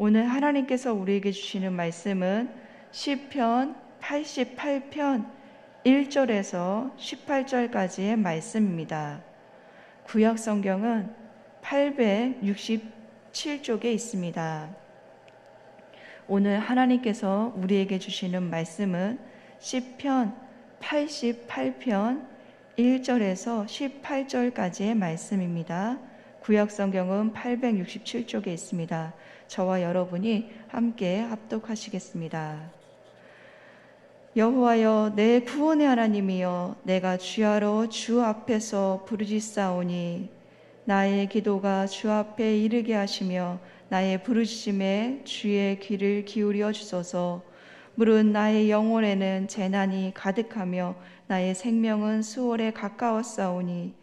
오늘 하나님께서 우리에게 주시는 말씀은 시편 88편 1절에서 18절까지의 말씀입니다. 구약 성경은 867쪽에 있습니다. 오늘 하나님께서 우리에게 주시는 말씀은 시편 88편 1절에서 18절까지의 말씀입니다. 구약 성경은 867쪽에 있습니다. 저와 여러분이 함께 합독하시겠습니다. 여호와여, 내 구원의 하나님이여, 내가 주야로 주 앞에서 부르짖사오니 나의 기도가 주 앞에 이르게 하시며 나의 부르짖음에 주의 귀를 기울여 주소서. 물은 나의 영혼에는 재난이 가득하며 나의 생명은 수월에 가까웠사오니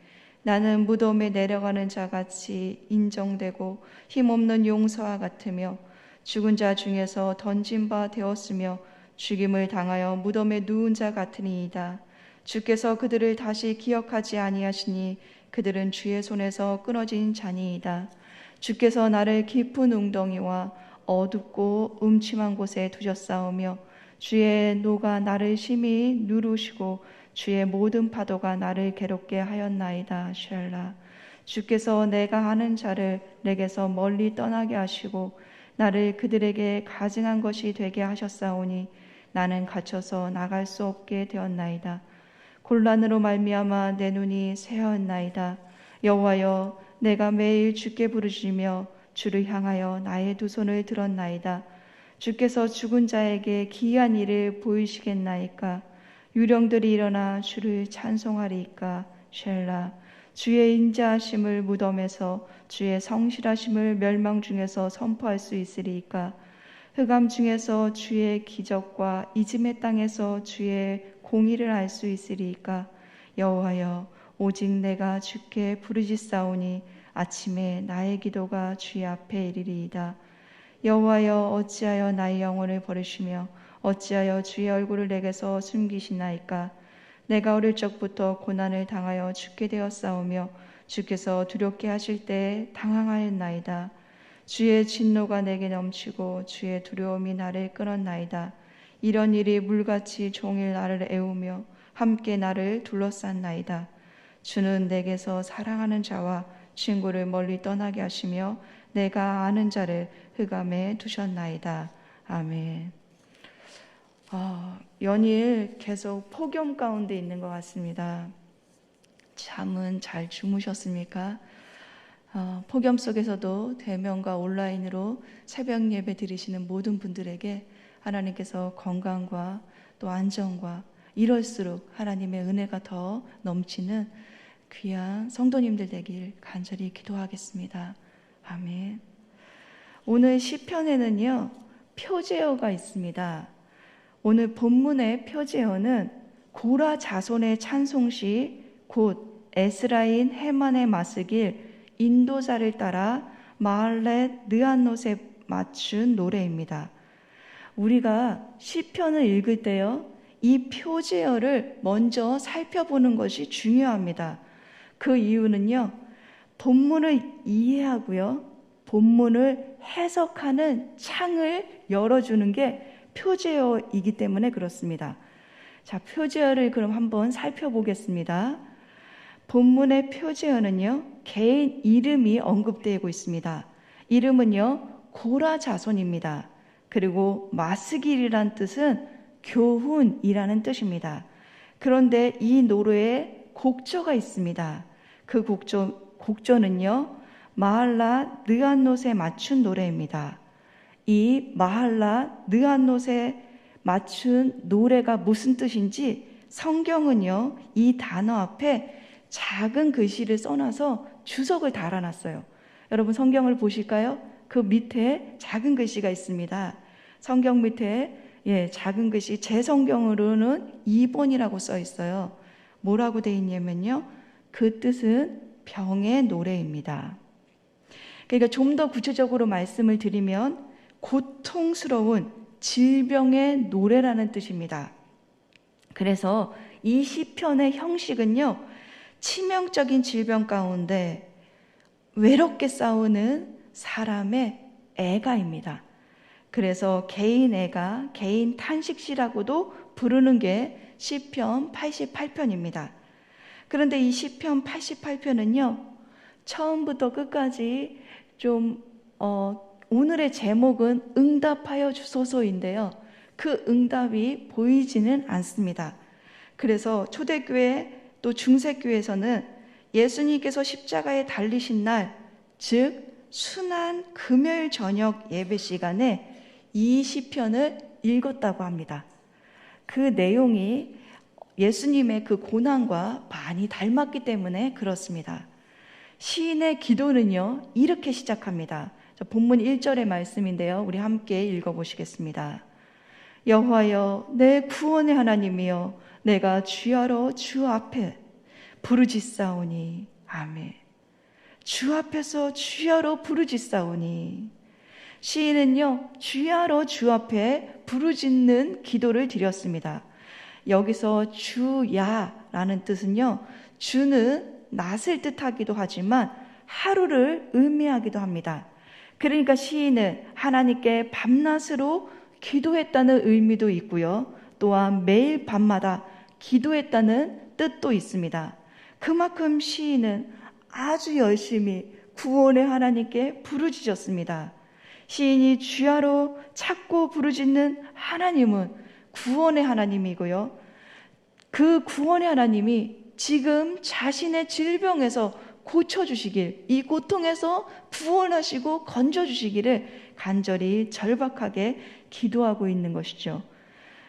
나는 무덤에 내려가는 자같이 인정되고 힘없는 용사와 같으며 죽은 자 중에서 던진 바 되었으며 죽임을 당하여 무덤에 누운 자 같으니이다. 주께서 그들을 다시 기억하지 아니하시니 그들은 주의 손에서 끊어진 자니이다. 주께서 나를 깊은 웅덩이와 어둡고 음침한 곳에 두셨사오며 주의 노가 나를 심히 누르시고 주의 모든 파도가 나를 괴롭게 하였나이다. 샬라. 주께서 내가 아는 자를 내게서 멀리 떠나게 하시고 나를 그들에게 가증한 것이 되게 하셨사오니 나는 갇혀서 나갈 수 없게 되었나이다. 곤란으로 말미암아 내 눈이 새하였나이다. 여호와여, 내가 매일 주께 부르짖으며 주를 향하여 나의 두 손을 들었나이다. 주께서 죽은 자에게 기이한 일을 보이시겠나이까? 유령들이 일어나 주를 찬송하리이까? 쉘라. 주의 인자하심을 무덤에서 주의 성실하심을 멸망 중에서 선포할 수 있으리이까? 흑암 중에서 주의 기적과 이짐의 땅에서 주의 공의를 알 수 있으리이까? 여호와여, 오직 내가 주께 부르짖사오니 아침에 나의 기도가 주의 앞에 이르리이다. 여호와여, 어찌하여 나의 영혼을 버리시며 어찌하여 주의 얼굴을 내게서 숨기시나이까? 내가 어릴 적부터 고난을 당하여 죽게 되었사오며 주께서 두렵게 하실 때에 당황하였나이다. 주의 진노가 내게 넘치고 주의 두려움이 나를 끊었나이다. 이런 일이 물같이 종일 나를 애우며 함께 나를 둘러쌌나이다. 주는 내게서 사랑하는 자와 친구를 멀리 떠나게 하시며 내가 아는 자를 흑암에 두셨나이다. 아멘. 연일 계속 폭염 가운데 있는 것 같습니다. 잠은 잘 주무셨습니까? 폭염 속에서도 대면과 온라인으로 새벽 예배 드리시는 모든 분들에게 하나님께서 건강과 또 안정과 이럴수록 하나님의 은혜가 더 넘치는 귀한 성도님들 되길 간절히 기도하겠습니다. 아멘. 오늘 시편에는요, 표제어가 있습니다. 오늘 본문의 표제어는 고라 자손의 찬송시 곧 에스라인 헤만의 마스길 인도자를 따라 마할렛 느안롯에 맞춘 노래입니다. 우리가 시편을 읽을 때요, 이 표제어를 먼저 살펴보는 것이 중요합니다. 그 이유는요, 본문을 이해하고요, 본문을 해석하는 창을 열어주는 게 표제어이기 때문에 그렇습니다. 자, 표제어를 그럼 한번 살펴보겠습니다. 본문의 표제어는요, 개인 이름이 언급되고 있습니다. 이름은요, 고라 자손입니다. 그리고 마스길이란 뜻은 교훈이라는 뜻입니다. 그런데 이 노래에 곡조가 있습니다. 그 곡조는요, 마할라 느안롯에 맞춘 노래입니다. 이 마할라 느안롯에 맞춘 노래가 무슨 뜻인지 성경은요, 이 단어 앞에 작은 글씨를 써놔서 주석을 달아놨어요. 여러분 성경을 보실까요? 그 밑에 작은 글씨가 있습니다. 성경 밑에 작은 글씨, 제 성경으로는 2번이라고 써 있어요. 뭐라고 돼 있냐면요, 그 뜻은 병의 노래입니다. 그러니까 좀 더 구체적으로 말씀을 드리면 고통스러운 질병의 노래라는 뜻입니다. 그래서 이 시편의 형식은요, 치명적인 질병 가운데 외롭게 싸우는 사람의 애가입니다. 그래서 개인 애가, 개인 탄식시라고도 부르는 게 시편 88편입니다. 그런데 이 시편 88편은요, 처음부터 끝까지 좀 오늘의 제목은 응답하여 주소서인데요, 그 응답이 보이지는 않습니다. 그래서 초대교회 또 중세교회에서는 예수님께서 십자가에 달리신 날, 즉 순환 금요일 저녁 예배 시간에 이 시편을 읽었다고 합니다. 그 내용이 예수님의 그 고난과 많이 닮았기 때문에 그렇습니다. 시인의 기도는요, 이렇게 시작합니다. 본문 1절의 말씀인데요, 우리 함께 읽어보시겠습니다. 여호와여, 내 구원의 하나님이여, 내가 주야로 주 앞에 부르짖사오니. 아멘. 주 앞에서 주야로 부르짖사오니. 시인은요, 주야로 주 앞에 부르짖는 기도를 드렸습니다. 여기서 주야라는 뜻은요, 주는 낮을 뜻하기도 하지만 하루를 의미하기도 합니다. 그러니까 시인은 하나님께 밤낮으로 기도했다는 의미도 있고요, 또한 매일 밤마다 기도했다는 뜻도 있습니다. 그만큼 시인은 아주 열심히 구원의 하나님께 부르짖었습니다. 시인이 주야로 찾고 부르짖는 하나님은 구원의 하나님이고요, 그 구원의 하나님이 지금 자신의 질병에서 고쳐주시길, 이 고통에서 구원하시고 건져주시기를 간절히 절박하게 기도하고 있는 것이죠.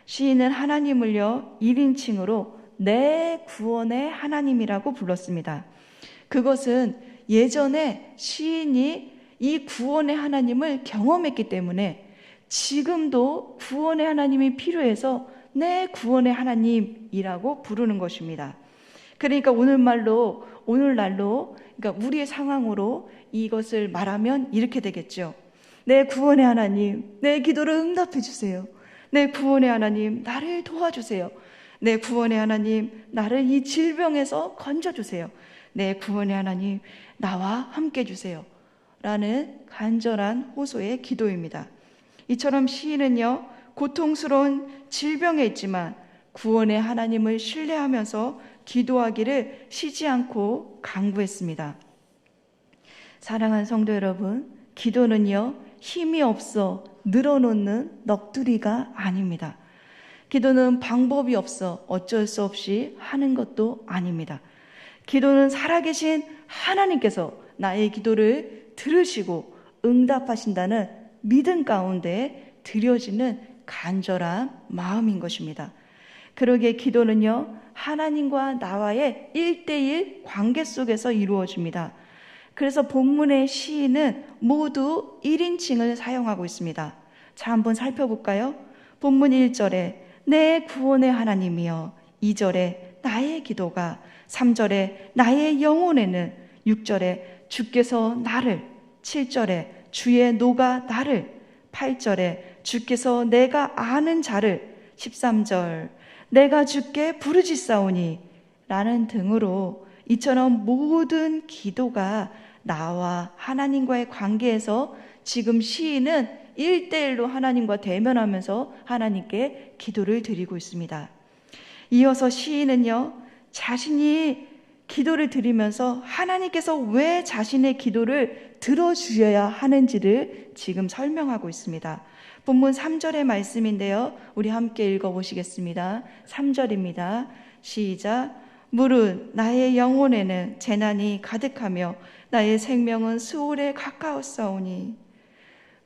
시인은 하나님을요, 1인칭으로 내 구원의 하나님이라고 불렀습니다. 그것은 예전에 시인이 이 구원의 하나님을 경험했기 때문에 지금도 구원의 하나님이 필요해서 내 구원의 하나님이라고 부르는 것입니다. 그러니까 오늘날로, 그러니까 우리의 상황으로 이것을 말하면 이렇게 되겠죠. 내 구원의 하나님, 내 기도를 응답해 주세요. 내 구원의 하나님, 나를 도와주세요. 내 구원의 하나님, 나를 이 질병에서 건져주세요. 내 구원의 하나님, 나와 함께 해주세요. 라는 간절한 호소의 기도입니다. 이처럼 시인은요, 고통스러운 질병에 있지만 구원의 하나님을 신뢰하면서 기도하기를 쉬지 않고 강구했습니다. 사랑하는 성도 여러분, 기도는요, 힘이 없어 늘어놓는 넋두리가 아닙니다. 기도는 방법이 없어 어쩔 수 없이 하는 것도 아닙니다. 기도는 살아계신 하나님께서 나의 기도를 들으시고 응답하신다는 믿음 가운데 드려지는 간절한 마음인 것입니다. 그러기에 기도는요, 하나님과 나와의 1:1 관계 속에서 이루어집니다. 그래서 본문의 시인은 모두 1인칭을 사용하고 있습니다. 자, 한번 살펴볼까요? 본문 1절에 내 구원의 하나님이여, 2절에 나의 기도가, 3절에 나의 영혼에는, 6절에 주께서 나를, 7절에 주의 노가 나를, 8절에 주께서 내가 아는 자를, 13절 내가 주께 부르짖사오니 라는 등으로 이처럼 모든 기도가 나와 하나님과의 관계에서 지금 시인은 1:1로 하나님과 대면하면서 하나님께 기도를 드리고 있습니다. 이어서 시인은요, 자신이 기도를 드리면서 하나님께서 왜 자신의 기도를 들어주셔야 하는지를 지금 설명하고 있습니다. 본문 3절의 말씀인데요, 우리 함께 읽어보시겠습니다. 3절입니다. 시작. 무릇 나의 영혼에는 재난이 가득하며 나의 생명은 수월에 가까웠사오니.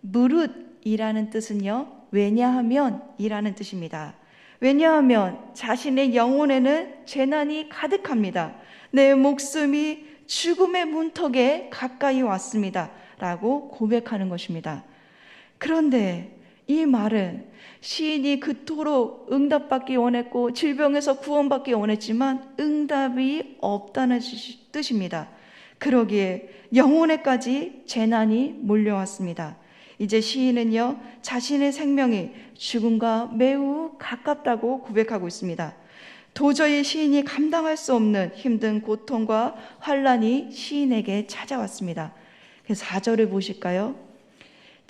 무릇이라는 뜻은요, 왜냐하면 이라는 뜻입니다. 왜냐하면 자신의 영혼에는 재난이 가득합니다. 내 목숨이 죽음의 문턱에 가까이 왔습니다 라고 고백하는 것입니다. 그런데 이 말은 시인이 그토록 응답받기 원했고 질병에서 구원받기 원했지만 응답이 없다는 뜻입니다. 그러기에 영혼에까지 재난이 몰려왔습니다. 이제 시인은요, 자신의 생명이 죽음과 매우 가깝다고 고백하고 있습니다. 도저히 시인이 감당할 수 없는 힘든 고통과 환난이 시인에게 찾아왔습니다. 그래서 4절을 보실까요?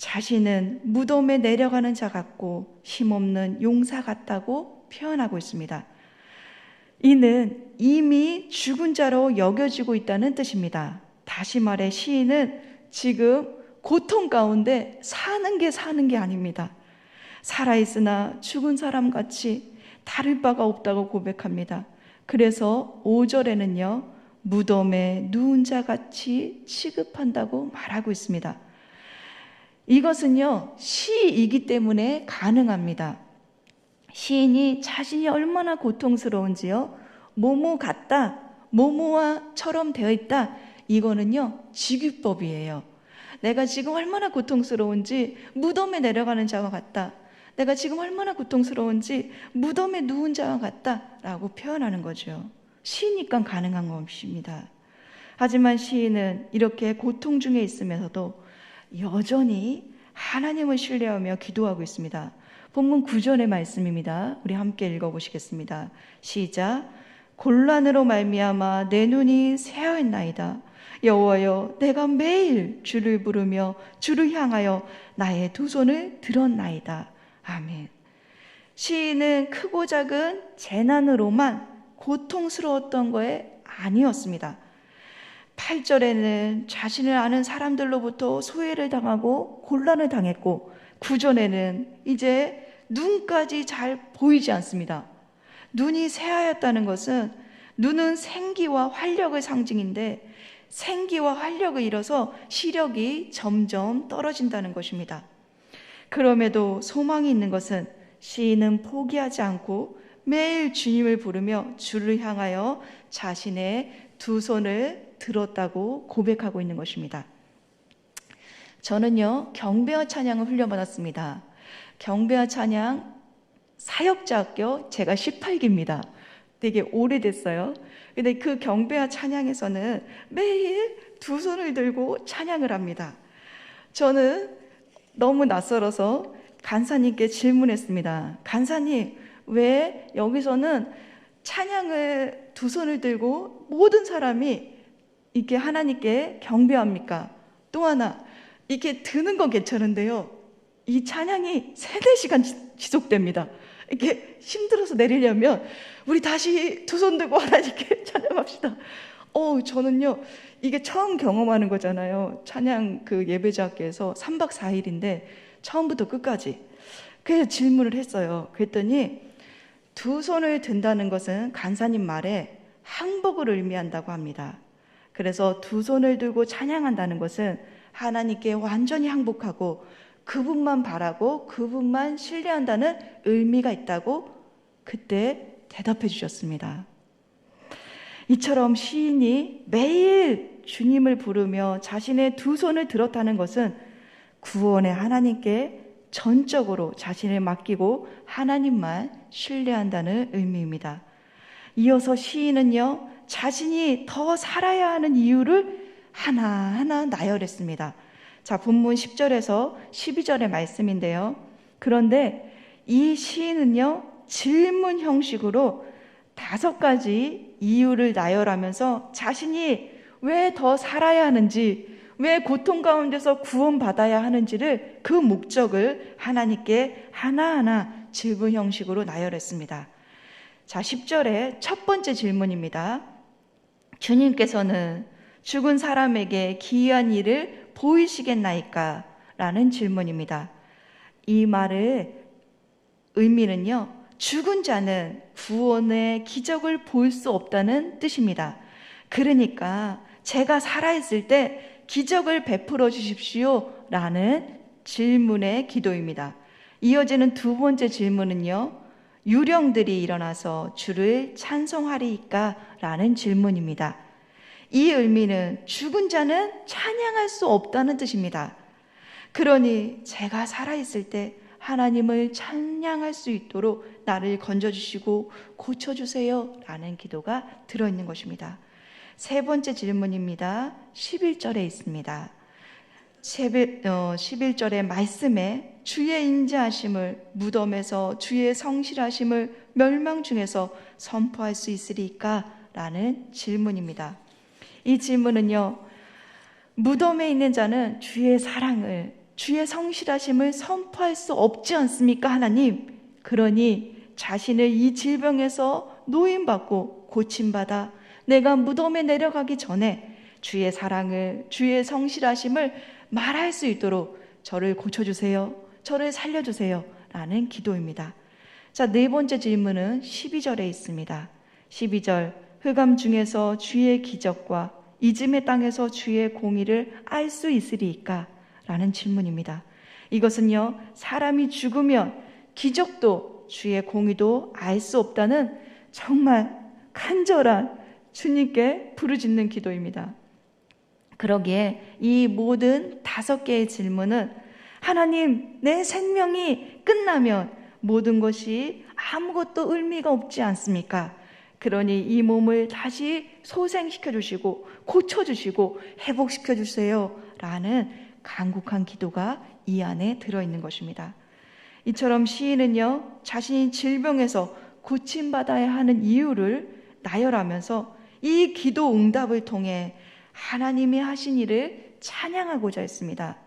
자신은 무덤에 내려가는 자 같고 힘없는 용사 같다고 표현하고 있습니다. 이는 이미 죽은 자로 여겨지고 있다는 뜻입니다. 다시 말해 시인은 지금 고통 가운데 사는 게 아닙니다. 살아있으나 죽은 사람같이 다를 바가 없다고 고백합니다. 그래서 5절에는요, 무덤에 누운 자같이 취급한다고 말하고 있습니다. 이것은요, 시이기 때문에 가능합니다. 시인이 자신이 얼마나 고통스러운지요, 뭐뭐 같다, 뭐뭐와처럼 되어 있다, 이거는요 직유법이에요. 내가 지금 얼마나 고통스러운지 무덤에 내려가는 자와 같다, 내가 지금 얼마나 고통스러운지 무덤에 누운 자와 같다 라고 표현하는 거죠. 시니까 가능한 것입니다. 하지만 시인은 이렇게 고통 중에 있으면서도 여전히 하나님을 신뢰하며 기도하고 있습니다. 본문 9절의 말씀입니다. 우리 함께 읽어보시겠습니다. 시작. 곤란으로 말미암아 내 눈이 새하였나이다. 여호와여, 내가 매일 주를 부르며 주를 향하여 나의 두 손을 들었나이다. 아멘. 시인은 크고 작은 재난으로만 고통스러웠던 거에 아니었습니다. 8절에는 자신을 아는 사람들로부터 소외를 당하고 곤란을 당했고, 9절에는 이제 눈까지 잘 보이지 않습니다. 눈이 새하였다는 것은, 눈은 생기와 활력의 상징인데 생기와 활력을 잃어서 시력이 점점 떨어진다는 것입니다. 그럼에도 소망이 있는 것은 시인은 포기하지 않고 매일 주님을 부르며 주를 향하여 자신의 두 손을 들었다고 고백하고 있는 것입니다. 저는요, 경배와 찬양을 훈련받았습니다. 경배와 찬양 사역자학교 제가 18기입니다. 되게 오래됐어요. 근데 그 경배와 찬양에서는 매일 두 손을 들고 찬양을 합니다. 저는 너무 낯설어서 간사님께 질문했습니다. 간사님, 왜 여기서는 찬양을 두 손을 들고 모든 사람이 이렇게 하나님께 경배합니까? 또 하나, 이렇게 드는 건 괜찮은데요, 이 찬양이 3-4시간 지속됩니다. 이렇게 힘들어서 내리려면 우리 다시 두 손 들고 하나님께 찬양합시다. 저는요, 이게 처음 경험하는 거잖아요. 찬양 그 예배자학교에서 3박 4일인데 처음부터 끝까지. 그래서 질문을 했어요. 그랬더니 두 손을 든다는 것은 간사님 말에 항복을 의미한다고 합니다. 그래서 두 손을 들고 찬양한다는 것은 하나님께 완전히 항복하고 그분만 바라고 그분만 신뢰한다는 의미가 있다고 그때 대답해 주셨습니다. 이처럼 시인이 매일 주님을 부르며 자신의 두 손을 들었다는 것은 구원의 하나님께 전적으로 자신을 맡기고 하나님만 신뢰한다는 의미입니다. 이어서 시인은요, 자신이 더 살아야 하는 이유를 하나하나 나열했습니다. 자, 본문 10절에서 12절의 말씀인데요. 그런데 이 시인은요, 질문 형식으로 5가지 이유를 나열하면서 자신이 왜 더 살아야 하는지, 왜 고통 가운데서 구원받아야 하는지를, 그 목적을 하나님께 하나하나 질문 형식으로 나열했습니다. 자, 10절의 첫 번째 질문입니다. 주님께서는 죽은 사람에게 기이한 일을 보이시겠나이까? 라는 질문입니다. 이 말의 의미는요, 죽은 자는 구원의 기적을 볼 수 없다는 뜻입니다. 그러니까 제가 살아있을 때 기적을 베풀어 주십시오 라는 질문의 기도입니다. 이어지는 두 번째 질문은요, 유령들이 일어나서 주를 찬송하리이까? 라는 질문입니다. 이 의미는 죽은 자는 찬양할 수 없다는 뜻입니다. 그러니 제가 살아있을 때 하나님을 찬양할 수 있도록 나를 건져주시고 고쳐주세요 라는 기도가 들어있는 것입니다. 세 번째 질문입니다. 11절에 있습니다. 11절의 말씀에 주의 인자하심을, 무덤에서 주의 성실하심을 멸망 중에서 선포할 수 있으리까? 라는 질문입니다. 이 질문은요, 무덤에 있는 자는 주의 사랑을, 주의 성실하심을 선포할 수 없지 않습니까, 하나님? 그러니 자신을 이 질병에서 노임받고 고침받아 내가 무덤에 내려가기 전에 주의 사랑을, 주의 성실하심을 말할 수 있도록 저를 고쳐주세요, 저를 살려주세요 라는 기도입니다. 자, 네 번째 질문은 12절에 있습니다. 12절, 흑암 중에서 주의 기적과 이즘의 땅에서 주의 공의를 알 수 있으리이까? 라는 질문입니다. 이것은요, 사람이 죽으면 기적도 주의 공의도 알 수 없다는 정말 간절한 주님께 부르짖는 기도입니다. 그러기에 이 모든 5개의 질문은 하나님, 내 생명이 끝나면 모든 것이 아무것도 의미가 없지 않습니까? 그러니 이 몸을 다시 소생시켜 주시고 고쳐 주시고 회복시켜 주세요 라는 간곡한 기도가 이 안에 들어있는 것입니다. 이처럼 시인은요, 자신이 질병에서 고침받아야 하는 이유를 나열하면서 이 기도 응답을 통해 하나님이 하신 일을 찬양하고자 했습니다.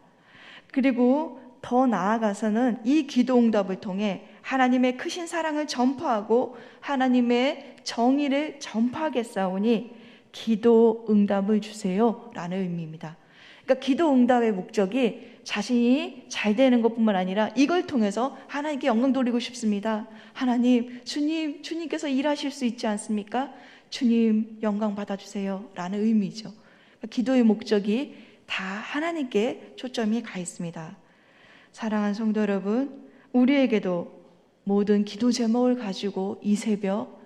그리고 더 나아가서는 이 기도 응답을 통해 하나님의 크신 사랑을 전파하고 하나님의 정의를 전파하겠사오니 기도 응답을 주세요 라는 의미입니다. 그러니까 기도 응답의 목적이 자신이 잘 되는 것뿐만 아니라 이걸 통해서 하나님께 영광 돌리고 싶습니다. 하나님, 주님께서 일하실 수 있지 않습니까? 주님 영광 받아주세요 라는 의미죠. 그러니까 기도의 목적이 다 하나님께 초점이 가 있습니다. 사랑하는 성도 여러분, 우리에게도 모든 기도 제목을 가지고 이 새벽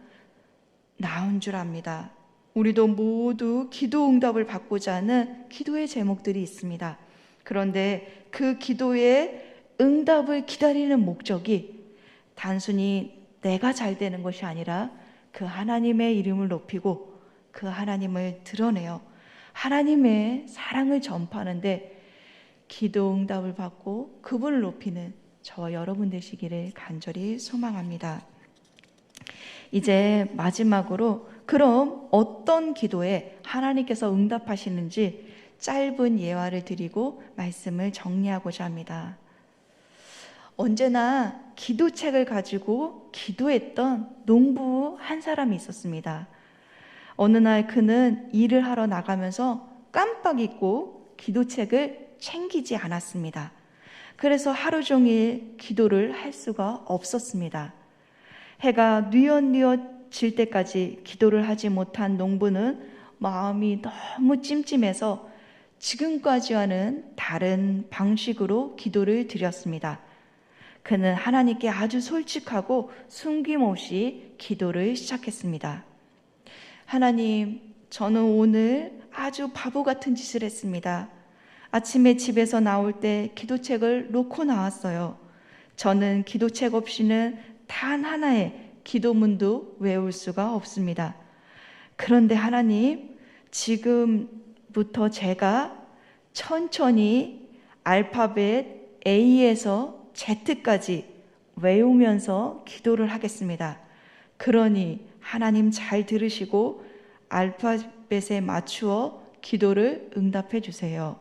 나온 줄 압니다. 우리도 모두 기도 응답을 받고자 하는 기도의 제목들이 있습니다. 그런데 그 기도의 응답을 기다리는 목적이 단순히 내가 잘 되는 것이 아니라 그 하나님의 이름을 높이고 그 하나님을 드러내어 하나님의 사랑을 전파하는데 기도 응답을 받고 그분을 높이는 저와 여러분 되시기를 간절히 소망합니다. 이제 마지막으로 그럼 어떤 기도에 하나님께서 응답하시는지 짧은 예화를 드리고 말씀을 정리하고자 합니다. 언제나 기도책을 가지고 기도했던 농부 한 사람이 있었습니다. 어느 날 그는 일을 하러 나가면서 깜빡 잊고 기도책을 챙기지 않았습니다. 그래서 하루 종일 기도를 할 수가 없었습니다. 해가 뉘엿뉘엿 질 때까지 기도를 하지 못한 농부는 마음이 너무 찜찜해서 지금까지와는 다른 방식으로 기도를 드렸습니다. 그는 하나님께 아주 솔직하고 숨김없이 기도를 시작했습니다. 하나님, 저는 오늘 아주 바보 같은 짓을 했습니다. 아침에 집에서 나올 때 기도책을 놓고 나왔어요. 저는 기도책 없이는 단 하나의 기도문도 외울 수가 없습니다. 그런데 하나님, 지금부터 제가 천천히 알파벳 A에서 Z까지 외우면서 기도를 하겠습니다. 그러니 하나님 잘 들으시고 알파벳에 맞추어 기도를 응답해 주세요.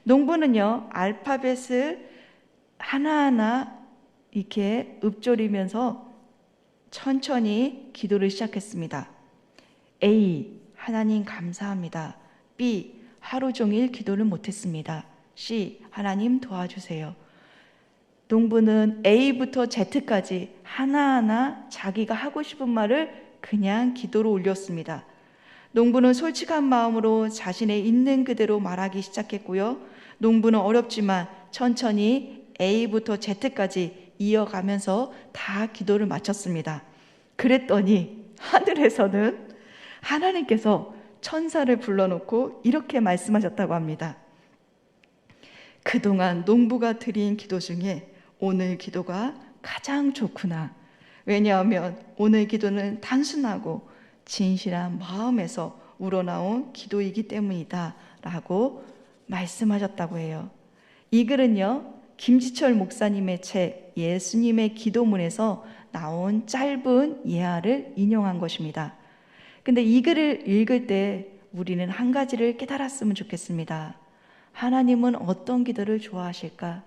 농부는요, 알파벳을 하나하나 이렇게 읊조리면서 천천히 기도를 시작했습니다. A, 하나님 감사합니다. B, 하루 종일 기도를 못했습니다. C, 하나님 도와주세요. 농부는 A부터 Z까지 하나하나 자기가 하고 싶은 말을 그냥 기도로 올렸습니다. 농부는 솔직한 마음으로 자신의 있는 그대로 말하기 시작했고요. 농부는 어렵지만 천천히 A부터 Z까지 이어가면서 다 기도를 마쳤습니다. 그랬더니 하늘에서는 하나님께서 천사를 불러놓고 이렇게 말씀하셨다고 합니다. 그동안 농부가 드린 기도 중에 오늘 기도가 가장 좋구나. 왜냐하면 오늘 기도는 단순하고 진실한 마음에서 우러나온 기도이기 때문이다 라고 말씀하셨다고 해요. 이 글은요, 김지철 목사님의 책 예수님의 기도문에서 나온 짧은 예화를 인용한 것입니다. 근데 이 글을 읽을 때 우리는 한 가지를 깨달았으면 좋겠습니다. 하나님은 어떤 기도를 좋아하실까?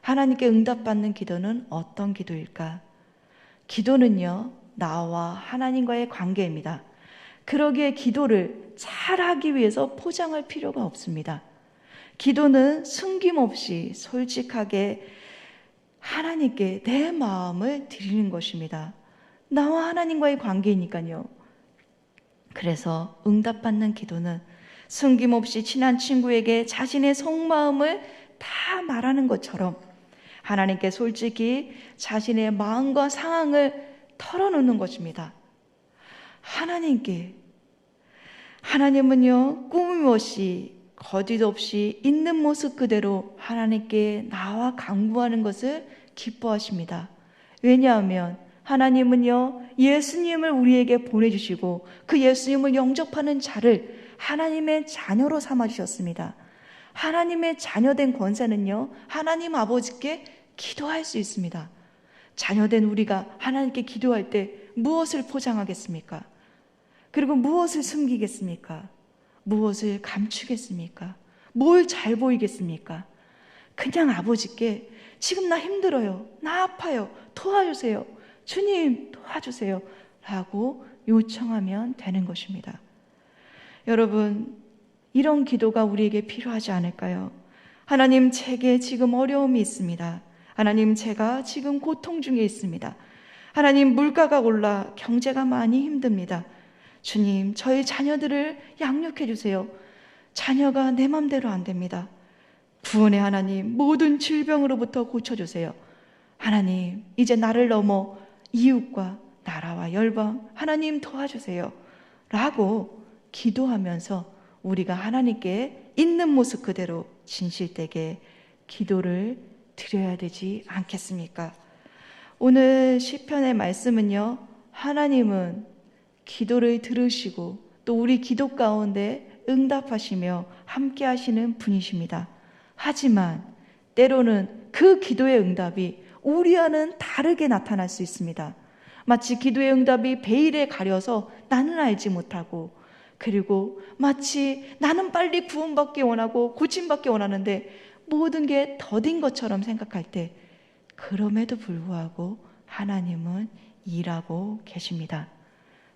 하나님께 응답받는 기도는 어떤 기도일까? 기도는요, 나와 하나님과의 관계입니다. 그러기에 기도를 잘하기 위해서 포장할 필요가 없습니다. 기도는 숨김없이 솔직하게 하나님께 내 마음을 드리는 것입니다. 나와 하나님과의 관계이니까요. 그래서 응답받는 기도는 숨김없이 친한 친구에게 자신의 속마음을 다 말하는 것처럼 하나님께 솔직히 자신의 마음과 상황을 털어놓는 것입니다. 하나님은요, 꾸밈 없이 거짓 없이 있는 모습 그대로 하나님께 나와 강구하는 것을 기뻐하십니다. 왜냐하면 하나님은요, 예수님을 우리에게 보내주시고 그 예수님을 영접하는 자를 하나님의 자녀로 삼아주셨습니다. 하나님의 자녀된 권세는요, 하나님 아버지께 기도할 수 있습니다. 자녀된 우리가 하나님께 기도할 때 무엇을 포장하겠습니까? 그리고 무엇을 숨기겠습니까? 무엇을 감추겠습니까? 뭘 잘 보이겠습니까? 그냥 아버지께 지금 나 힘들어요, 나 아파요, 도와주세요, 주님 도와주세요 라고 요청하면 되는 것입니다. 여러분, 이런 기도가 우리에게 필요하지 않을까요? 하나님, 제게 지금 어려움이 있습니다. 하나님, 제가 지금 고통 중에 있습니다. 하나님, 물가가 올라 경제가 많이 힘듭니다. 주님, 저희 자녀들을 양육해 주세요. 자녀가 내 맘대로 안 됩니다. 구원의 하나님, 모든 질병으로부터 고쳐주세요. 하나님, 이제 나를 넘어 이웃과 나라와 열방, 하나님 도와주세요 라고 기도하면서 우리가 하나님께 있는 모습 그대로 진실되게 기도를 드려야 되지 않겠습니까? 오늘 시편의 말씀은요, 하나님은 기도를 들으시고 또 우리 기도 가운데 응답하시며 함께 하시는 분이십니다. 하지만 때로는 그 기도의 응답이 우리와는 다르게 나타날 수 있습니다. 마치 기도의 응답이 베일에 가려서 나는 알지 못하고, 그리고 마치 나는 빨리 구원받기 원하고 고침받기 원하는데 모든 게 더딘 것처럼 생각할 때, 그럼에도 불구하고 하나님은 일하고 계십니다.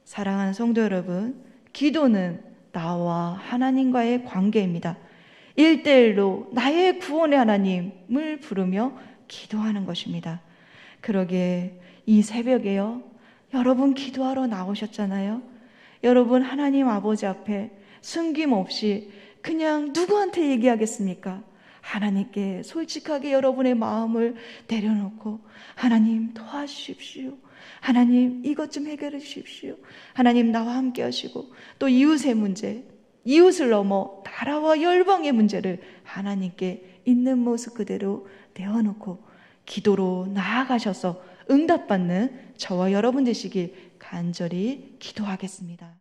사랑하는 성도 여러분, 기도는 나와 하나님과의 관계입니다. 1대1로 나의 구원의 하나님을 부르며 기도하는 것입니다. 그러기에 이 새벽에요, 여러분 기도하러 나오셨잖아요. 여러분 하나님 아버지 앞에 숨김없이 그냥 누구한테 얘기하겠습니까? 하나님께 솔직하게 여러분의 마음을 내려놓고, 하나님 도와주십시오, 하나님 이것 좀 해결해 주십시오, 하나님 나와 함께 하시고, 또 이웃의 문제, 이웃을 넘어 나라와 열방의 문제를 하나님께 있는 모습 그대로 내어놓고 기도로 나아가셔서 응답받는 저와 여러분 되시길 간절히 기도하겠습니다.